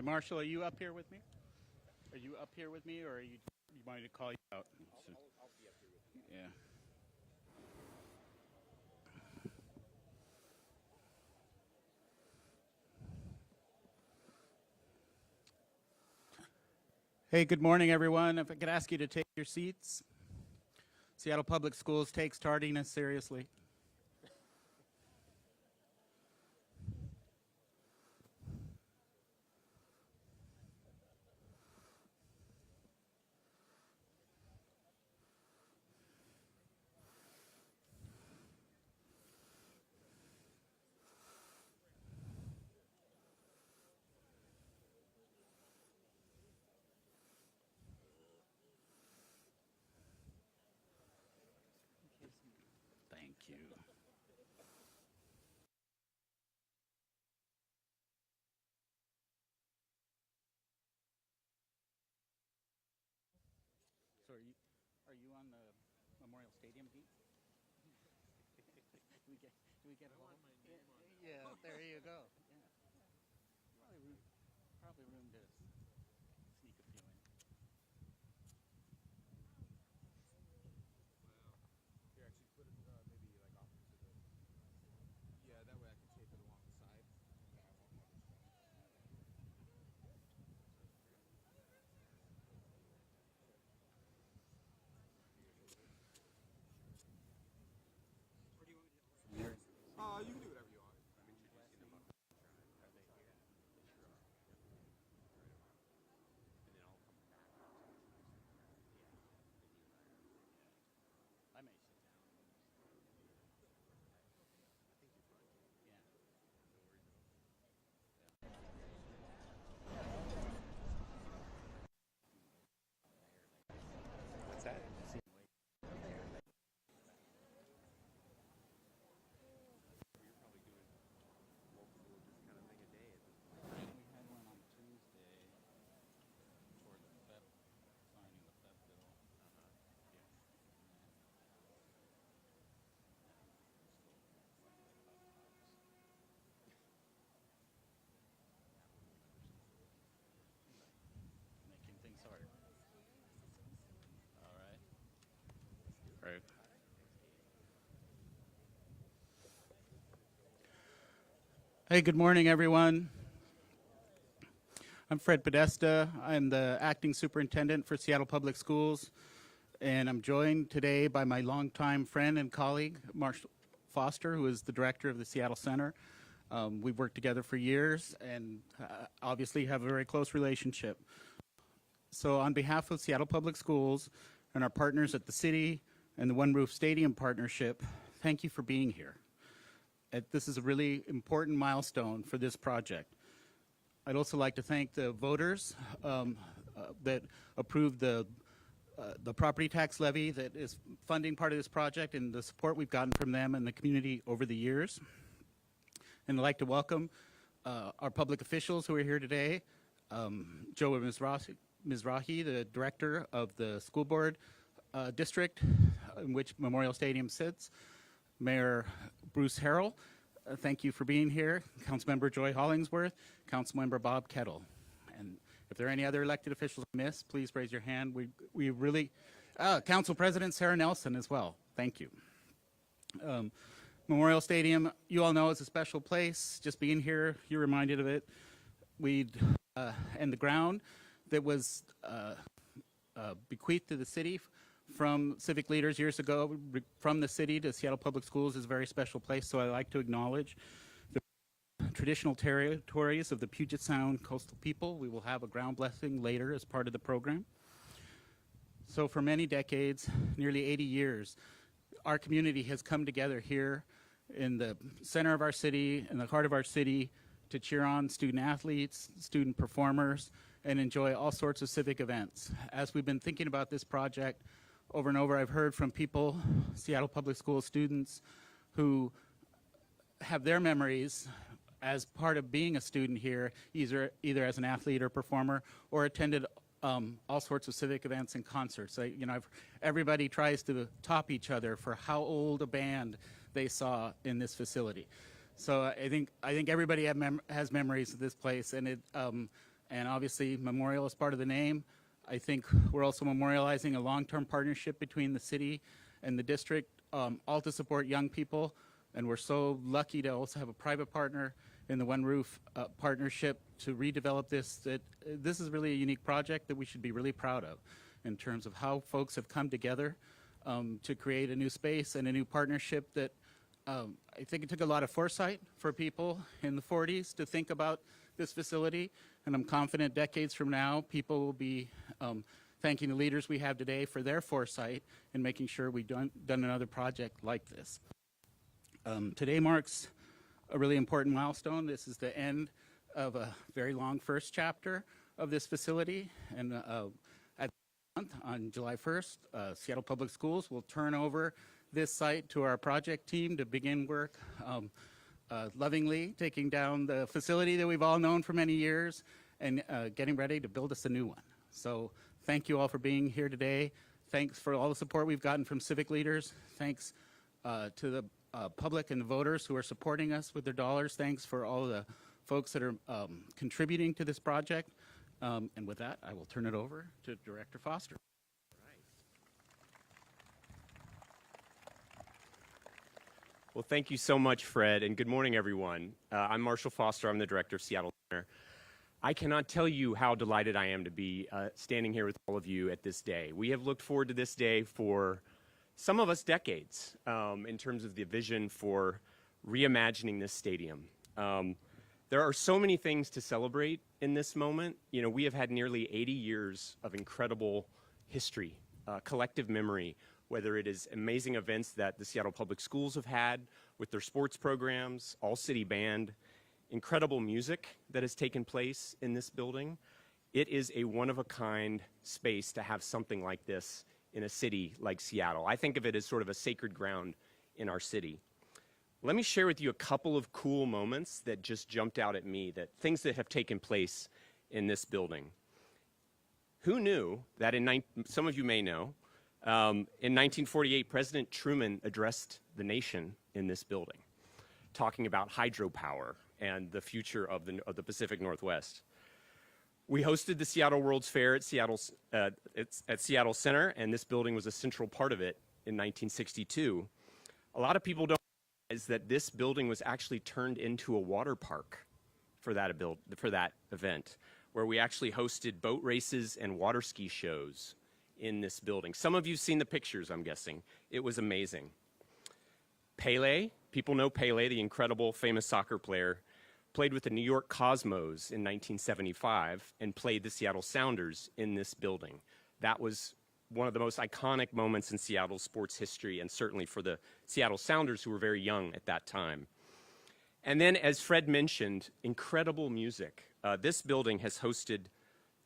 Marshall, are you up here with me? Are you up here with me, or you want me to call you out? I'll be up here with you. Yeah. Hey, good morning, everyone. If I could ask you to take your seats. Seattle Public Schools takes tardiness seriously. Thank you. So are you on the Memorial Stadium beat? do we get a hold? Yeah, there you go. Yeah. Probably room to sneak a few in. Here, actually, put it maybe like opposite the. Yeah, that way I can tape it along the side. Yeah, I won't have it. Or do you want me to? You can do whatever you want. I'm introducing them up. Are they here? Sure are. And then I'll come back. I may sit down. I think you're fine. Yeah. No worries at all. What's that? You're probably doing multiple this kind of thing a day at this point. We had one on Tuesday for the FEP, signing the FEP bill. Yeah. Making things hard. All right. All right. Hey, good morning, everyone. I'm Fred Podesta. I'm the acting superintendent for Seattle Public Schools, and I'm joined today by my longtime friend and colleague, Marshall Foster, who is the director of the Seattle Center. We've worked together for years and obviously have a very close relationship. So on behalf of Seattle Public Schools and our partners at the city and the One Roof Stadium Partnership, thank you for being here. This is a really important milestone for this project. I'd also like to thank the voters that approved the property tax levy that is funding part of this project and the support we've gotten from them and the community over the years. And I'd like to welcome our public officials who are here today, Joe Mizrahi, the director of the school board district in which Memorial Stadium sits, Mayor Bruce Harrell, thank you for being here, Councilmember Joy Hollingsworth, Councilmember Bob Kettle. And if there are any other elected officials I missed, please raise your hand. We really, Council President Sarah Nelson as well, thank you. Memorial Stadium, you all know, is a special place. Just being here, you're reminded of it. And the ground that was bequeathed to the city from civic leaders years ago, from the city to Seattle Public Schools, is a very special place. So I'd like to acknowledge the traditional territories of the Puget Sound coastal people. We will have a ground blessing later as part of the program. So for many decades, nearly 80 years, our community has come together here in the center of our city, in the heart of our city, to cheer on student athletes, student performers, and enjoy all sorts of civic events. As we've been thinking about this project over and over, I've heard from people, Seattle Public Schools students, who have their memories as part of being a student here, either as an athlete or performer, or attended all sorts of civic events and concerts. Everybody tries to top each other for how old a band they saw in this facility. So I think everybody has memories of this place, and And obviously, memorial is part of the name. I think we're also memorializing a long-term partnership between the city and the district, all to support young people. And we're so lucky to also have a private partner in the One Roof partnership to redevelop this. This is really a unique project that we should be really proud of in terms of how folks have come together to create a new space and a new partnership that I think it took a lot of foresight for people in the 40s to think about this facility. And I'm confident decades from now, people will be thanking the leaders we have today for their foresight in making sure we've done another project like this. Today marks a really important milestone. This is the end of a very long first chapter of this facility. And at the month, on July 1st, Seattle Public Schools will turn over this site to our project team to begin work lovingly taking down the facility that we've all known for many years and getting ready to build us a new one. So thank you all for being here today. Thanks for all the support we've gotten from civic leaders. Thanks to the public and the voters who are supporting us with their dollars. Thanks for all the folks that are contributing to this project. And with that, I will turn it over to Director Foster. Well, thank you so much, Fred, and good morning, everyone. I'm Marshall Foster. I'm the director of Seattle Center. I cannot tell you how delighted I am to be standing here with all of you at this day. We have looked forward to this day for some of us decades in terms of the vision for reimagining this stadium. There are so many things to celebrate in this moment. You know, we have had nearly 80 years of incredible history, collective memory, whether it is amazing events that the Seattle Public Schools have had with their sports programs, all-city band, incredible music that has taken place in this building. It is a one-of-a-kind space to have something like this in a city like Seattle. I think of it as sort of a sacred ground in our city. Let me share with you a couple of cool moments that just jumped out at me, things that have taken place in this building. Who knew that some of you may know, in 1948, President Truman addressed the nation in this building, talking about hydropower and the future of the Pacific Northwest. We hosted the Seattle World's Fair at Seattle Center, and this building was a central part of it in 1962. A lot of people don't realize that this building was actually turned into a water park for that event, where we actually hosted boat races and water ski shows in this building. Some of you have seen the pictures, I'm guessing. It was amazing. Pele, people know Pele, the incredible famous soccer player, played with the New York Cosmos in 1975 and played the Seattle Sounders in this building. That was one of the most iconic moments in Seattle sports history, and certainly for the Seattle Sounders, who were very young at that time. And then, as Fred mentioned, incredible music. This building has hosted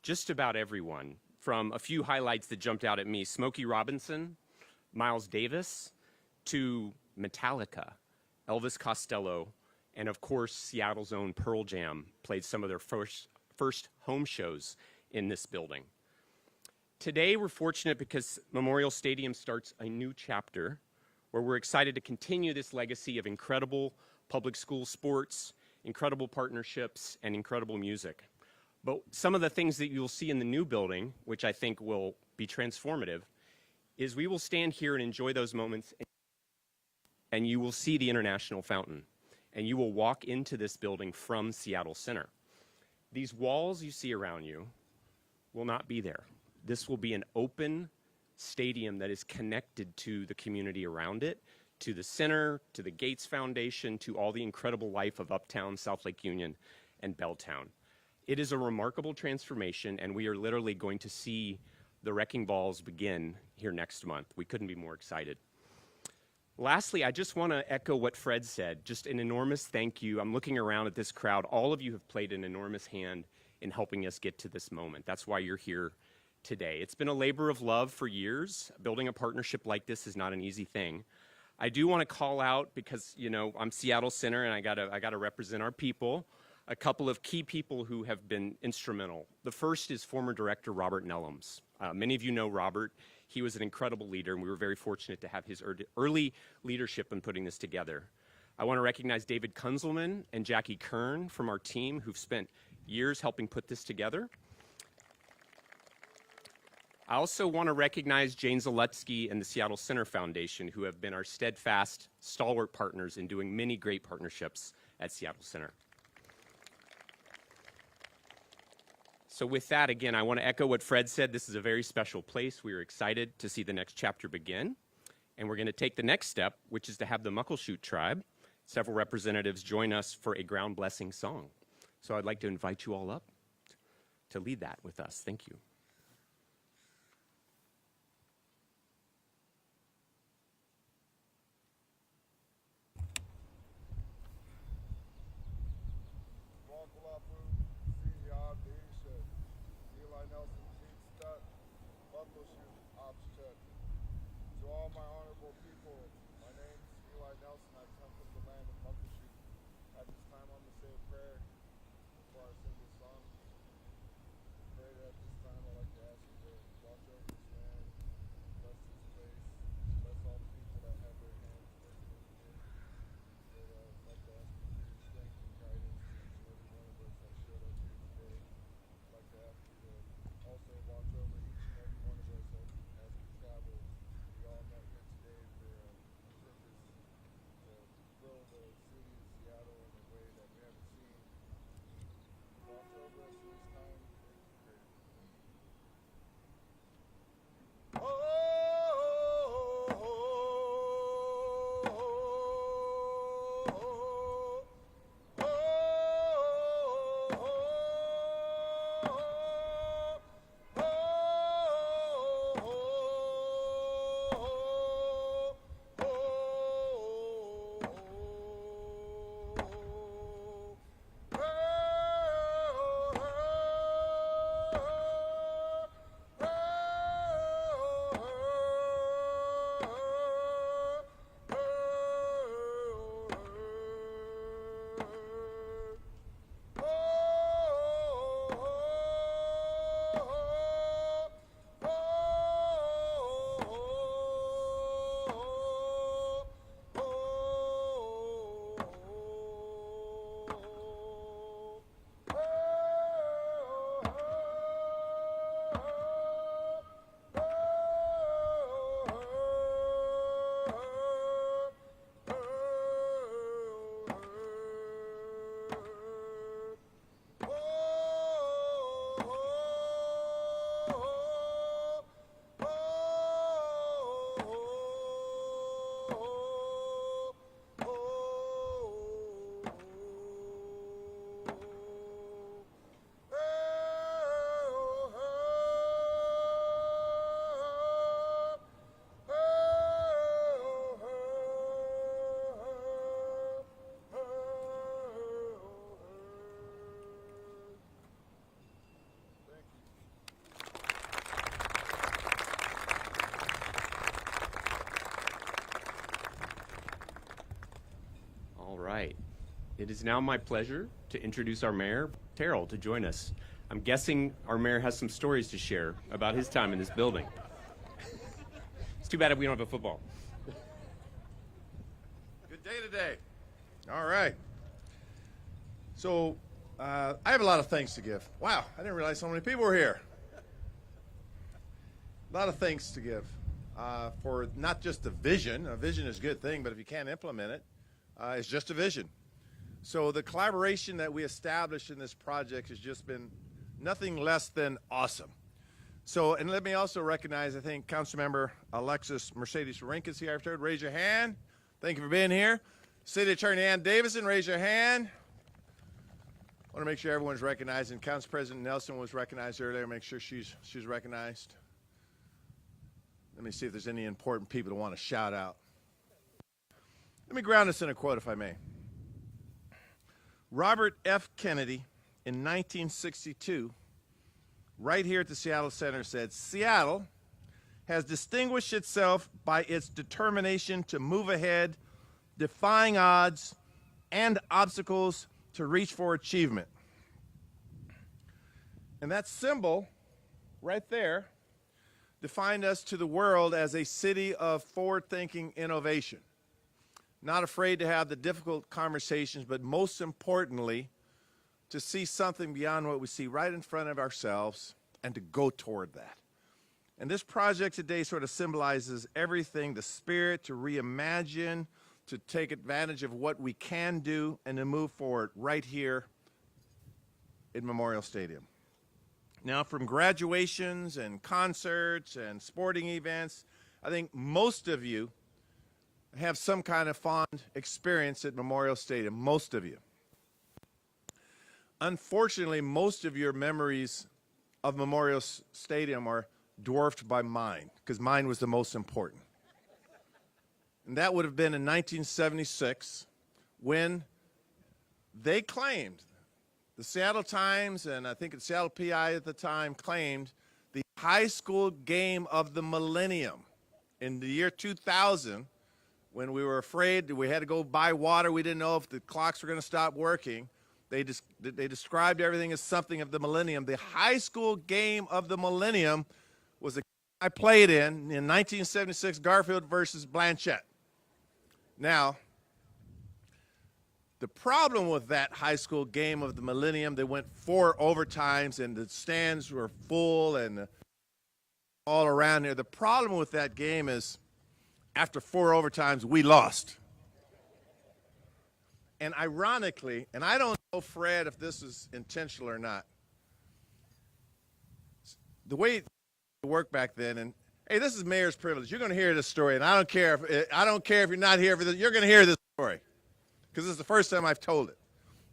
just about everyone. From a few highlights that jumped out at me, Smokey Robinson, Miles Davis, to Metallica, Elvis Costello, and of course, Seattle's own Pearl Jam played some of their first home shows in this building. Today, we're fortunate because Memorial Stadium starts a new chapter where we're excited to continue this legacy of incredible public school sports, incredible partnerships, and incredible music. But some of the things that you'll see in the new building, which I think will be transformative, is we will stand here and enjoy those moments, and you will see the International Fountain, and you will walk into this building from Seattle Center. These walls you see around you will not be there. This will be an open stadium that is connected to the community around it, to the center, to the Gates Foundation, to all the incredible life of Uptown, South Lake Union, and Belltown. It is a remarkable transformation, and we are literally going to see the wrecking balls begin here next month. We couldn't be more excited. Lastly, I just want to echo what Fred said. Just an enormous thank you. I'm looking around at this crowd. All of you have played an enormous hand in helping us get to this moment. That's why you're here today. It's been a labor of love for years. Building a partnership like this is not an easy thing. I do want to call out, because, you know, I'm Seattle Center and I gotta represent our people, a couple of key people who have been instrumental. The first is former director Robert Nellums. Many of you know Robert. He was an incredible leader, and we were very fortunate to have his early leadership in putting this together. I want to recognize David Kunzelman and Jackie Kern from our team, who've spent years helping put this together. I also want to recognize Jane Zaletsky and the Seattle Center Foundation, who have been our steadfast, stalwart partners in doing many great partnerships at Seattle Center. So with that, again, I want to echo what Fred said. This is a very special place. We are excited to see the next chapter begin. And we're going to take the next step, which is to have the Muckleshoot tribe, several representatives, join us for a ground blessing song. So I'd like to invite you all up to lead that with us. Thank you. To all my honorable people, my name's Eli Nelson. I come from the land of Muckleshoot. At this time, I'm going to say a prayer before I sing this song. Pray that at this time, I'd like to ask you to watch over this land, bless this place, bless all the people that have their hands lifted in here. Lord, I'd like to ask you for your strength and guidance to each and every one of us that showed up here today. I'd like to ask you to also watch over each and every one of us as we travel. We all met here today for a purpose to grow the city of Seattle in a way that we haven't seen. Watch over us this time. All right. It is now my pleasure to introduce our mayor, Harrell, to join us. I'm guessing our mayor has some stories to share about his time in this building. It's too bad we don't have a football. Good day today. All right. So I have a lot of thanks to give. Wow, I didn't realize so many people were here. A lot of thanks to give for not just the vision. A vision is a good thing, but if you can't implement it, it's just a vision. So the collaboration that we established in this project has just been nothing less than awesome. So, and let me also recognize, I think, Councilmember Alexis Mercedes Rink is here. I've heard, raise your hand. Thank you for being here. City Attorney Ann Davison, raise your hand. I want to make sure everyone's recognized, and Council President Nelson was recognized earlier. Make sure she's recognized. Let me see if there's any important people to want to shout out. Let me ground this in a quote, if I may. Robert F. Kennedy, in 1962, right here at the Seattle Center, said, "Seattle has distinguished itself by its determination to move ahead, defying odds and obstacles to reach for achievement." And that symbol right there defined us to the world as a city of forward-thinking innovation. Not afraid to have the difficult conversations, but most importantly, to see something beyond what we see right in front of ourselves and to go toward that. And this project today sort of symbolizes everything, the spirit to reimagine, to take advantage of what we can do, and to move forward right here in Memorial Stadium. Now, from graduations and concerts and sporting events, I think most of you have some kind of fond experience at Memorial Stadium, most of you. Unfortunately, most of your memories of Memorial Stadium are dwarfed by mine, because mine was the most important. And that would have been in 1976 when they claimed, the Seattle Times and I think the Seattle PI at the time claimed the high school game of the millennium. In the year 2000, when we were afraid that we had to go buy water, we didn't know if the clocks were going to stop working, they described everything as something of the millennium. The high school game of the millennium was the game I played in 1976, Garfield versus Blanchette. Now, the problem with that high school game of the millennium, they went 4 overtimes and the stands were full and all around here. The problem with that game is after 4 overtimes, we lost. And ironically, and I don't know, Fred, if this is intentional or not, the way it worked back then, and hey, this is mayor's privilege. You're going to hear this story, and I don't care if you're not here for this. You're going to hear this story because this is the first time I've told it.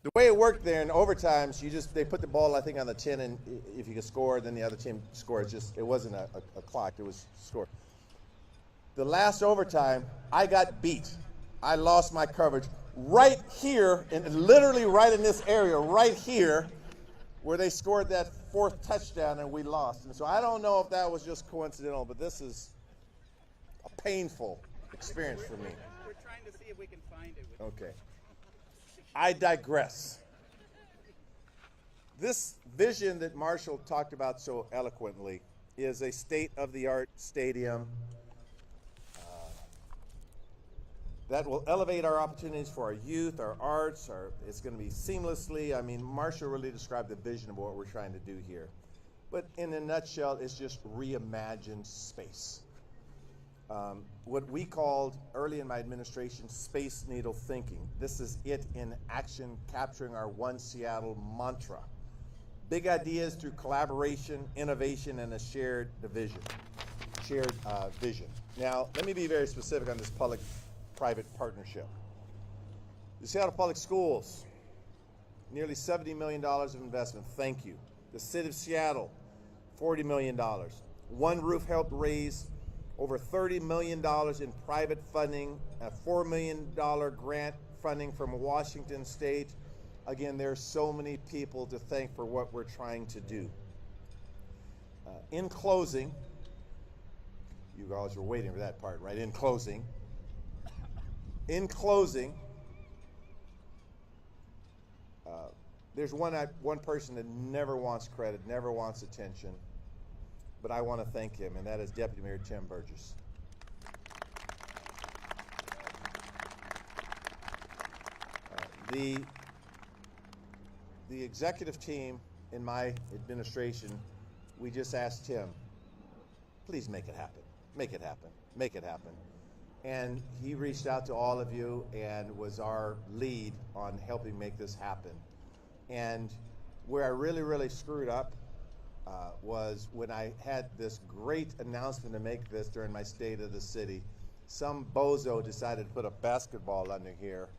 The way it worked there in overtimes, they put the ball, I think, on the 10, and if you could score, then the other team scored. It wasn't a clock; it was score. The last overtime, I got beat. I lost my coverage right here, and literally right in this area, right here, where they scored that 4th touchdown and we lost. And so I don't know if that was just coincidental, but this is a painful experience for me. We're trying to see if we can find it. Okay. I digress. This vision that Marshall talked about so eloquently is a state-of-the-art stadium that will elevate our opportunities for our youth, our arts, it's going to be seamlessly. I mean, Marshall really described the vision of what we're trying to do here. But in a nutshell, it's just reimagined space. What we called early in my administration, space needle thinking. This is it in action, capturing our One Seattle mantra. Big ideas through collaboration, innovation, and a shared vision. Now, let me be very specific on this public-private partnership. The Seattle Public Schools, nearly $70 million of investment. Thank you. The City of Seattle, $40 million. One Roof helped raise over $30 million in private funding, a $4 million grant funding from Washington State. Again, there's so many people to thank for what we're trying to do. In closing, you guys were waiting for that part, right? In closing, there's one person that never wants credit, never wants attention, but I want to thank him, and that is Deputy Mayor Tim Burgess. The executive team in my administration, we just asked Tim, please make it happen, make it happen, make it happen. And he reached out to all of you and was our lead on helping make this happen. And where I really, really screwed up was when I had this great announcement to make this during my State of the City. Some bozo decided to put a basketball under here.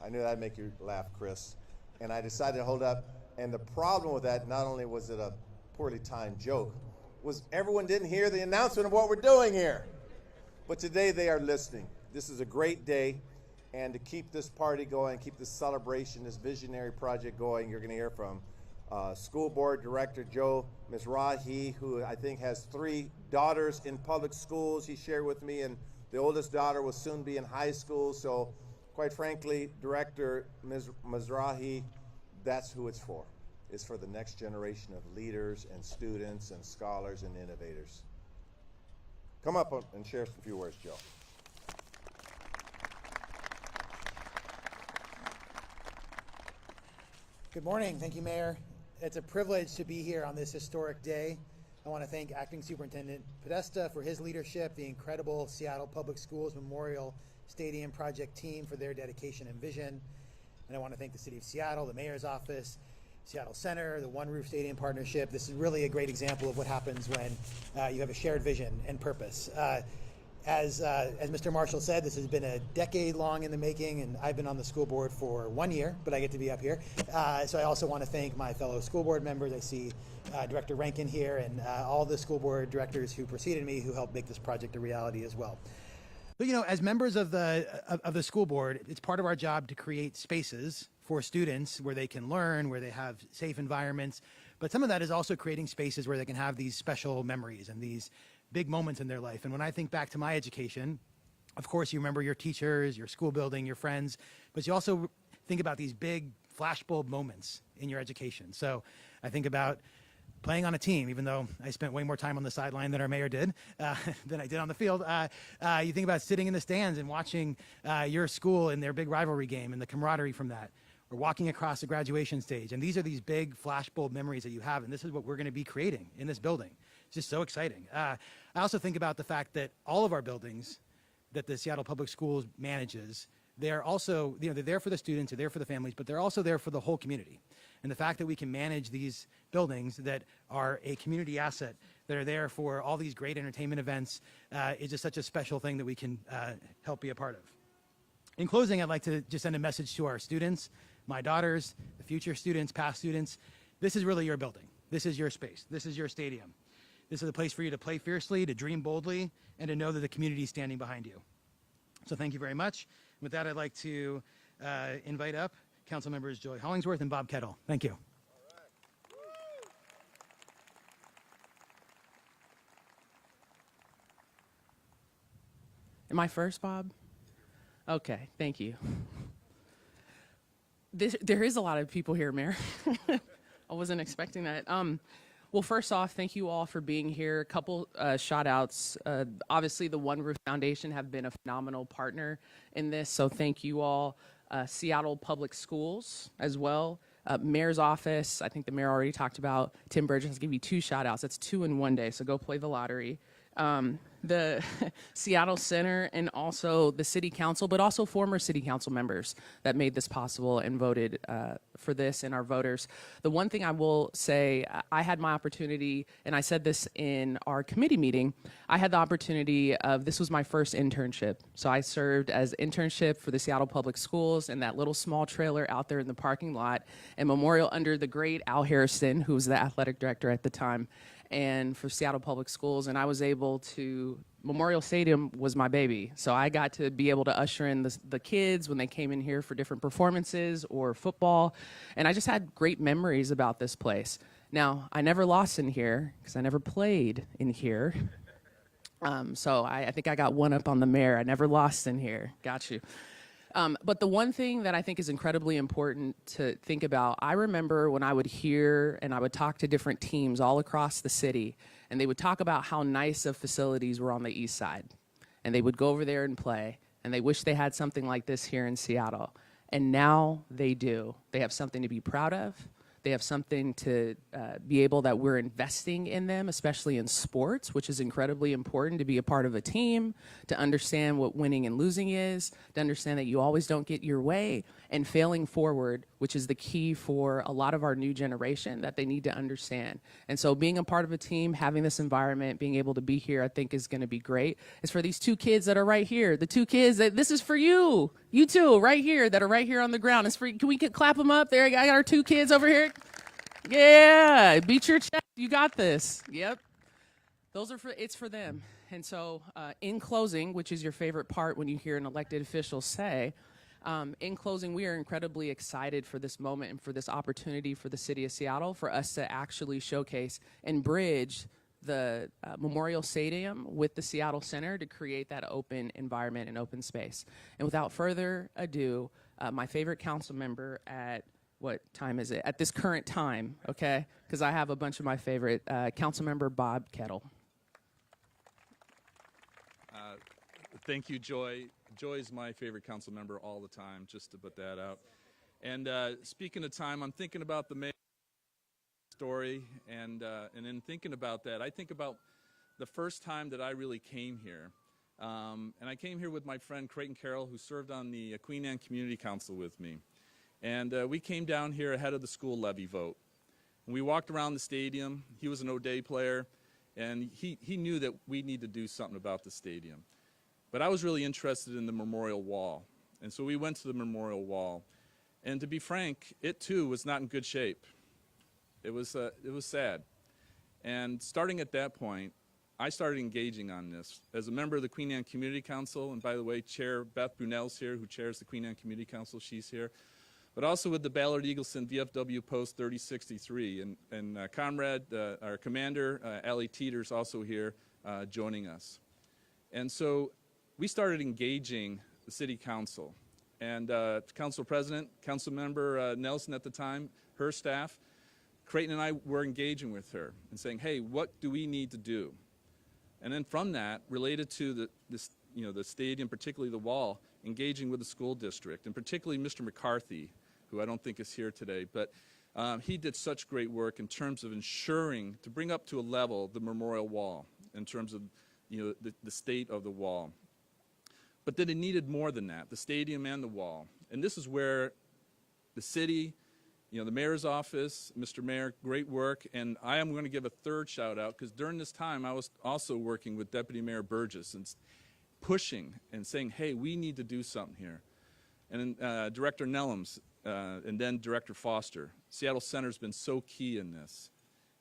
I knew that'd make you laugh, Chris. And I decided to hold up. And the problem with that, not only was it a poorly timed joke, was everyone didn't hear the announcement of what we're doing here. But today they are listening. This is a great day. And to keep this party going, keep this celebration, this visionary project going, you're going to hear from School Board Director Joe Mizrahi, who I think has 3 daughters in public schools. He shared with me, and the oldest daughter will soon be in high school. So, quite frankly, Director Mizrahi, that's who it's for. It's for the next generation of leaders and students and scholars and innovators. Come up and share a few words, Joe. Good morning. Thank you, Mayor. It's a privilege to be here on this historic day. I want to thank Acting Superintendent Podesta for his leadership, the incredible Seattle Public Schools Memorial Stadium Project team for their dedication and vision. And I want to thank the City of Seattle, the Mayor's Office, Seattle Center, the One Roof Stadium Partnership. This is really a great example of what happens when you have a shared vision and purpose. As Mr. Marshall said, this has been a decade long in the making, and I've been on the school board for 1 year, but I get to be up here. So I also want to thank my fellow school board members. I see Director Rankin here and all the school board directors who preceded me who helped make this project a reality as well. But, you know, as members of the school board, it's part of our job to create spaces for students where they can learn, where they have safe environments. But some of that is also creating spaces where they can have these special memories and these big moments in their life. And when I think back to my education, of course, you remember your teachers, your school building, your friends, but you also think about these big flashbulb moments in your education. So I think about playing on a team, even though I spent way more time on the sideline than our mayor did, than I did on the field. You think about sitting in the stands and watching your school in their big rivalry game and the camaraderie from that, or walking across the graduation stage. And these are these big flashbulb memories that you have, and this is what we're going to be creating in this building. It's just so exciting. I also think about the fact that all of our buildings that the Seattle Public Schools manages, they're also, you know, they're there for the students, they're there for the families, but they're also there for the whole community. And the fact that we can manage these buildings that are a community asset, that are there for all these great entertainment events, is just such a special thing that we can help be a part of. In closing, I'd like to just send a message to our students, my daughters, the future students, past students. This is really your building. This is your space. This is your stadium. This is a place for you to play fiercely, to dream boldly, and to know that the community is standing behind you. So thank you very much. With that, I'd like to invite up Council Members Joy Hollingsworth and Bob Kettle. Thank you. Am I first, Bob? Okay, thank you. There is a lot of people here, Mayor. I wasn't expecting that. Well, first off, thank you all for being here. A couple shout outs. Obviously, the One Roof Foundation have been a phenomenal partner in this, so thank you all. Seattle Public Schools as well. Mayor's Office, I think the mayor already talked about. Tim Burgess, I'll give you 2 shout outs. That's 2 in one day, so go play the lottery. The Seattle Center, and also the City Council, but also former City Council members that made this possible and voted for this, and our voters. The one thing I will say, I had my opportunity, and I said this in our committee meeting, I had the opportunity of, this was my first internship. So I served as internship for the Seattle Public Schools in that little small trailer out there in the parking lot, and memorial under the great Al Harrison, who was the athletic director at the time, and for Seattle Public Schools. And I was able to, Memorial Stadium was my baby. So I got to be able to usher in the kids when they came in here for different performances or football. And I just had great memories about this place. Now, I never lost in here because I never played in here. So I think I got one up on the mayor. I never lost in here. Got you. But the one thing that I think is incredibly important to think about, I remember when I would hear and I would talk to different teams all across the city, and they would talk about how nice of facilities were on the east side. And they would go over there and play, and they wish they had something like this here in Seattle. And now they do. They have something to be proud of. They have something to be able that we're investing in them, especially in sports, which is incredibly important to be a part of a team, to understand what winning and losing is, to understand that you always don't get your way, and failing forward, which is the key for a lot of our new generation that they need to understand. And so being a part of a team, having this environment, being able to be here, I think is going to be great. It's for these 2 kids that are right here, the 2 kids that, this is for you, you two right here that are right here on the ground. It's for, can we clap them up? There, I got our 2 kids over here. Yeah, beat your chest. You got this. Yep. Those are it's for them. And so in closing, which is your favorite part when you hear an elected official say, in closing, we are incredibly excited for this moment and for this opportunity for the city of Seattle for us to actually showcase and bridge the Memorial Stadium with the Seattle Center to create that open environment and open space. And without further ado, my favorite council member at, what time is it? At this current time, okay? Because I have a bunch of my favorite. Councilmember Bob Kettle. Thank you, Joy. Joy's my favorite council member all the time, just to put that out. And speaking of time, I'm thinking about the mayor's story, and in thinking about that, I think about the first time that I really came here. And I came here with my friend Creighton Carroll, who served on the Queen Anne Community Council with me. And we came down here ahead of the school levy vote. And we walked around the stadium. He was an O'Day player, and he knew that we need to do something about the stadium. But I was really interested in the memorial wall. And so we went to the memorial wall. And to be frank, it too was not in good shape. It was sad. And starting at that point, I started engaging on this. As a member of the Queen Anne Community Council, and by the way, Chair Beth Brunel's here, who chairs the Queen Anne Community Council, she's here. But also with the Ballard Eagleson VFW Post 3063. And Comrade, our commander, Allie Teeter's also here joining us. And so we started engaging the City Council. And Council President, Council Member Nelson at the time, her staff, Creighton and I were engaging with her and saying, hey, what do we need to do? And then from that, related to the stadium, particularly the wall, engaging with the school district, and particularly Mr. McCarthy, who I don't think is here today, but he did such great work in terms of ensuring to bring up to a level the memorial wall in terms of the state of the wall. But then it needed more than that, the stadium and the wall. And this is where the city, the mayor's office, Mr. Mayor, great work. And I am going to give a third shout out because during this time I was also working with Deputy Mayor Burgess and pushing and saying, hey, we need to do something here. And Director Nellums and then Director Foster, Seattle Center's been so key in this.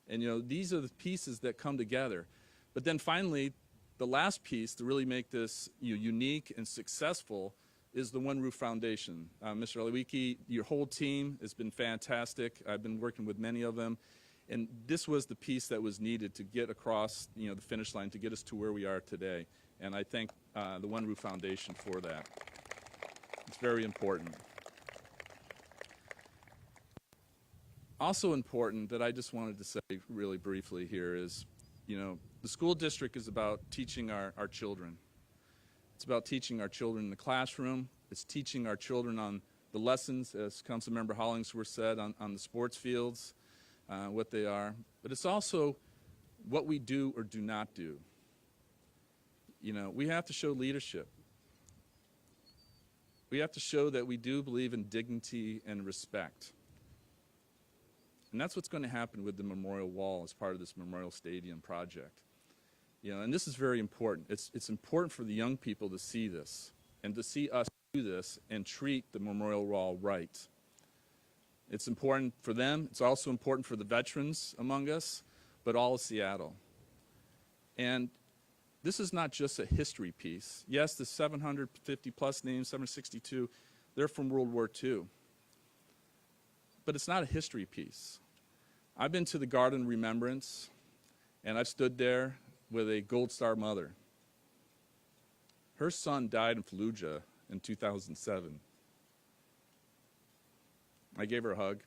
And these are the pieces that come together. But then finally, the last piece to really make this unique and successful is the One Roof Foundation. Mr. Lewicki, your whole team has been fantastic. I've been working with many of them. And this was the piece that was needed to get across the finish line to get us to where we are today. And I thank the One Roof Foundation for that. It's very important. Also important that I just wanted to say really briefly here is, the school district is about teaching our children. It's about teaching our children in the classroom. It's teaching our children on the lessons, as Councilmember Hollingsworth said, on the sports fields, what they are. But it's also what we do or do not do. We have to show leadership. We have to show that we do believe in dignity and respect. And that's what's going to happen with the memorial wall as part of this Memorial Stadium project. And this is very important. It's important for the young people to see this and to see us do this and treat the memorial wall right. It's important for them. It's also important for the veterans among us, but all of Seattle. And this is not just a history piece. Yes, the 750 plus names, 762, they're from World War II. But it's not a history piece. I've been to the Garden of Remembrance, and I've stood there with a Gold Star mother. Her son died in Fallujah in 2007. I gave her a hug.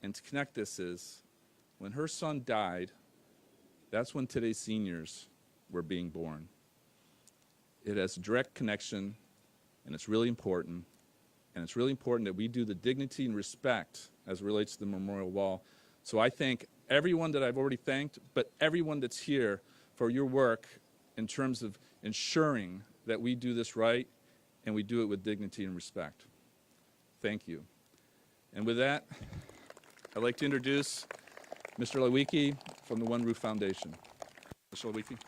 And to connect this is, when her son died, that's when today's seniors were being born. It has a direct connection, and it's really important. And it's really important that we do the dignity and respect as it relates to the memorial wall. So I thank everyone that I've already thanked, but everyone that's here for your work in terms of ensuring that we do this right and we do it with dignity and respect. Thank you. And with that, I'd like to introduce Mr. Lewicki from the One Roof Foundation. Mr. Lewicki.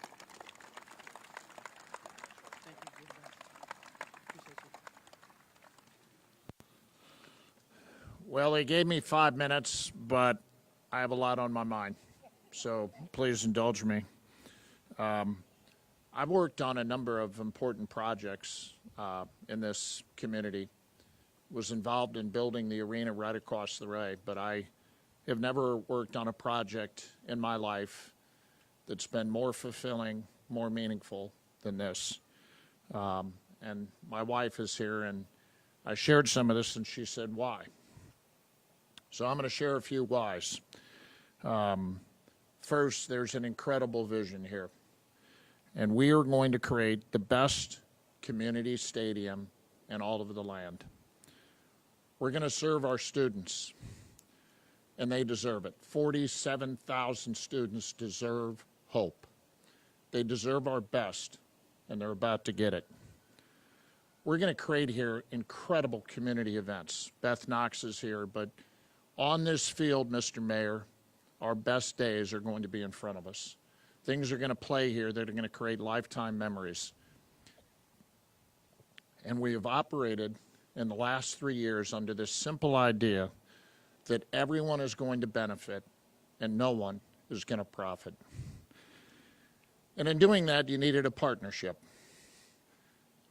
Well, they gave me 5 minutes, but I have a lot on my mind, so please indulge me. I've worked on a number of important projects in this community. Was involved in building the arena right across the way, but I have never worked on a project in my life that's been more fulfilling, more meaningful than this. And my wife is here, and I shared some of this, and she said, why? So I'm going to share a few whys. First, there's an incredible vision here. And we are going to create the best community stadium and all over the land. We're going to serve our students, and they deserve it. 47,000 students deserve hope. They deserve our best, and they're about to get it. We're going to create here incredible community events. Beth Knox is here, but on this field, Mr. Mayor, our best days are going to be in front of us. Things are going to play here that are going to create lifetime memories. And we have operated in the last 3 years under this simple idea that everyone is going to benefit and no one is going to profit. And in doing that, you needed a partnership.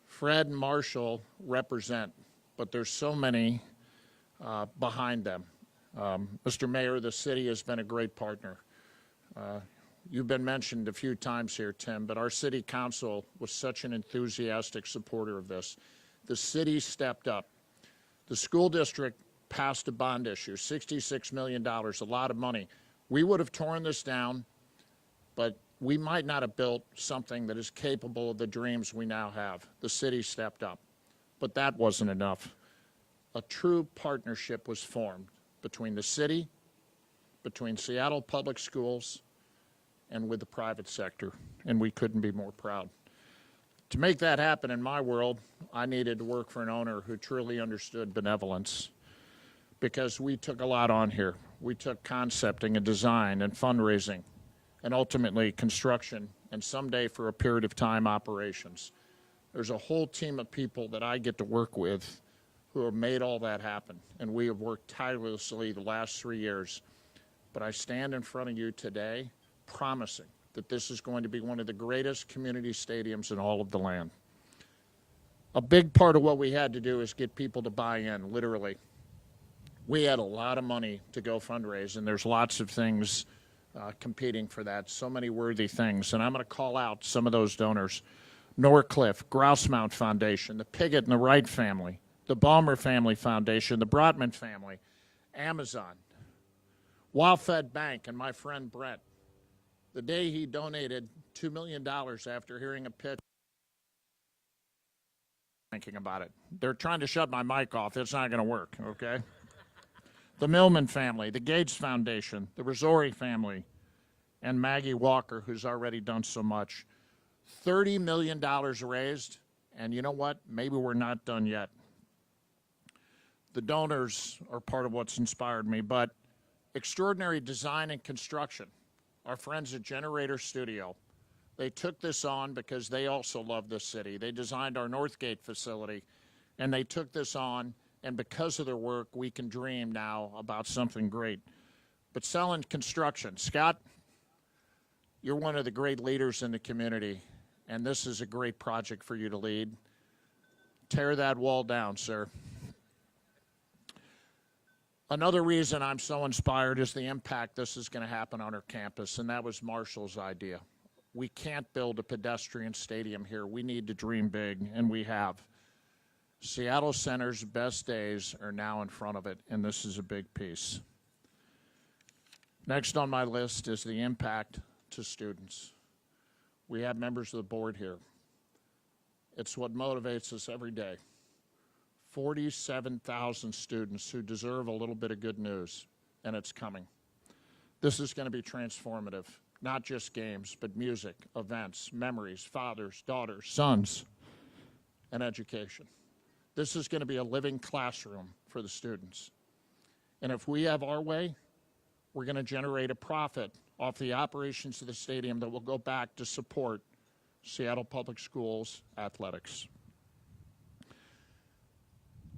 Fred and Marshall represent, but there's so many behind them. Mr. Mayor, the city has been a great partner. You've been mentioned a few times here, Tim, but our city council was such an enthusiastic supporter of this. The city stepped up. The school district passed a bond issue, $66 million, a lot of money. We would have torn this down, but we might not have built something that is capable of the dreams we now have. The city stepped up, but that wasn't enough. A true partnership was formed between the city, between Seattle Public Schools, and with the private sector, and we couldn't be more proud. To make that happen in my world, I needed to work for an owner who truly understood benevolence, because we took a lot on here. We took concepting and design and fundraising, and ultimately construction, and someday for a period of time, operations. There's a whole team of people that I get to work with who have made all that happen, and we have worked tirelessly the last 3 years. But I stand in front of you today promising that this is going to be one of the greatest community stadiums in all of the land. A big part of what we had to do is get people to buy in, literally. We had a lot of money to go fundraise, and there's lots of things competing for that, so many worthy things. And I'm going to call out some of those donors. Norcliffe, Grousemount Foundation, the Piggott and the Wright family, the Balmer Family Foundation, the Brotman family, Amazon, Wildfed Bank, and my friend Brett. The day he donated $2 million after hearing a pitch, thinking about it. They're trying to shut my mic off. It's not going to work, okay? The Millman family, the Gates Foundation, the Rizzori family, and Maggie Walker, who's already done so much. $30 million raised, and you know what? Maybe we're not done yet. The donors are part of what's inspired me, but extraordinary design and construction. Our friends at Generator Studio, they took this on because they also love this city. They designed our Northgate facility, and they took this on, and because of their work, we can dream now about something great. But selling construction, Scott, you're one of the great leaders in the community, and this is a great project for you to lead. Tear that wall down, sir. Another reason I'm so inspired is the impact this is going to happen on our campus, and that was Marshall's idea. We can't build a pedestrian stadium here. We need to dream big, and we have. Seattle Center's best days are now in front of it, and this is a big piece. Next on my list is the impact to students. We have members of the board here. It's what motivates us every day. 47,000 students who deserve a little bit of good news, and it's coming. This is going to be transformative, not just games, but music, events, memories, fathers, daughters, sons, and education. This is going to be a living classroom for the students. And if we have our way, we're going to generate a profit off the operations of the stadium that will go back to support Seattle Public Schools athletics.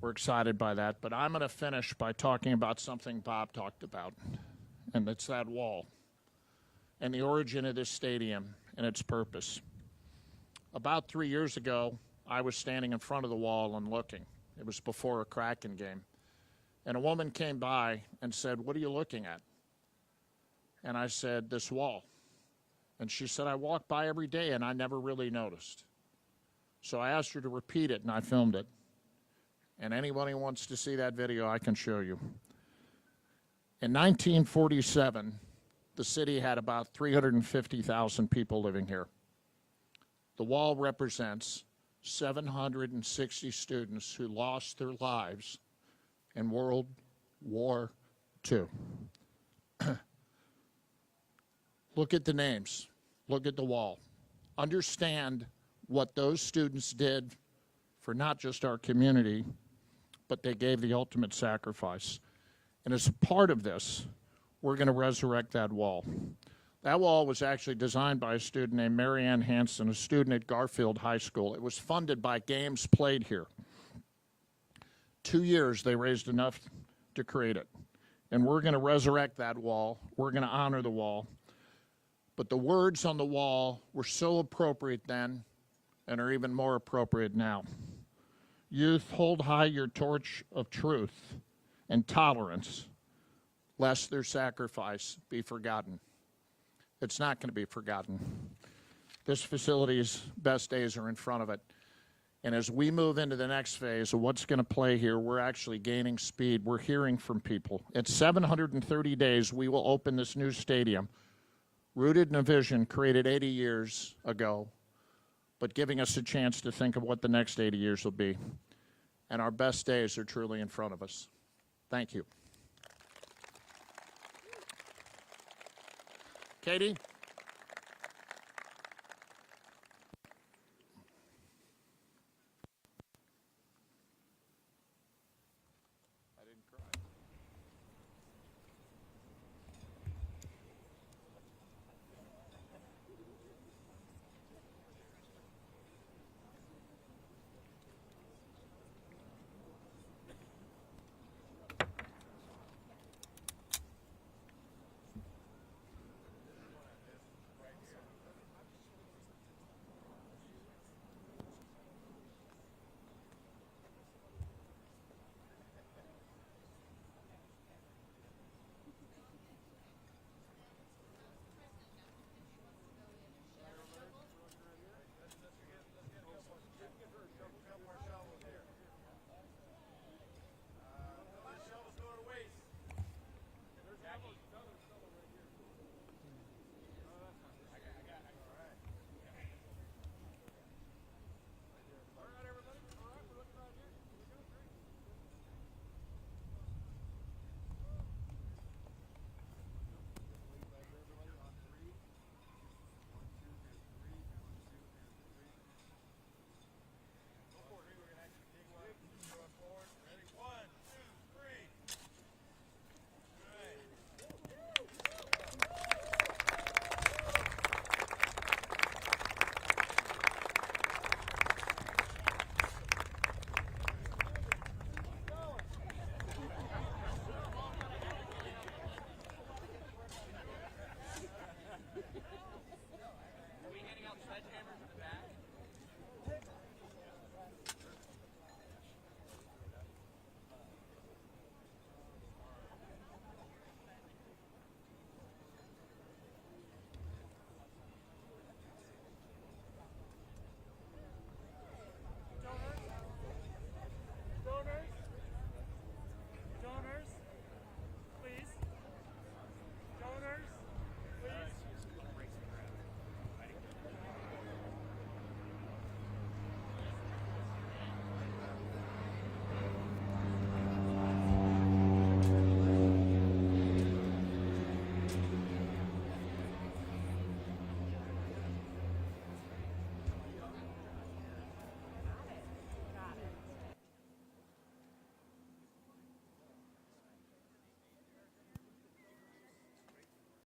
We're excited by that, but I'm going to finish by talking about something Bob talked about, and it's that wall and the origin of this stadium and its purpose. About 3 years ago, I was standing in front of the wall and looking. It was before a Kraken game. And a woman came by and said, "What are you looking at?" And I said, "This wall." And she said, "I walk by every day and I never really noticed." So I asked her to repeat it, and I filmed it. And anybody who wants to see that video, I can show you. In 1947, the city had about 350,000 people living here. The wall represents 760 students who lost their lives in World War II. Look at the names. Look at the wall. Understand what those students did for not just our community, but they gave the ultimate sacrifice. And as a part of this, we're going to resurrect that wall. That wall was actually designed by a student named Mary Ann Hansen, a student at Garfield High School. It was funded by games played here. 2 years they raised enough to create it. And we're going to resurrect that wall. We're going to honor the wall. But the words on the wall were so appropriate then and are even more appropriate now. Youth, hold high your torch of truth and tolerance, lest their sacrifice be forgotten. It's not going to be forgotten. This facility's best days are in front of it. And as we move into the next phase of what's going to play here, we're actually gaining speed. We're hearing from people. At 730 days, we will open this new stadium, rooted in a vision created 80 years ago, but giving us a chance to think of what the next 80 years will be. And our best days are truly in front of us. Thank you. Katie?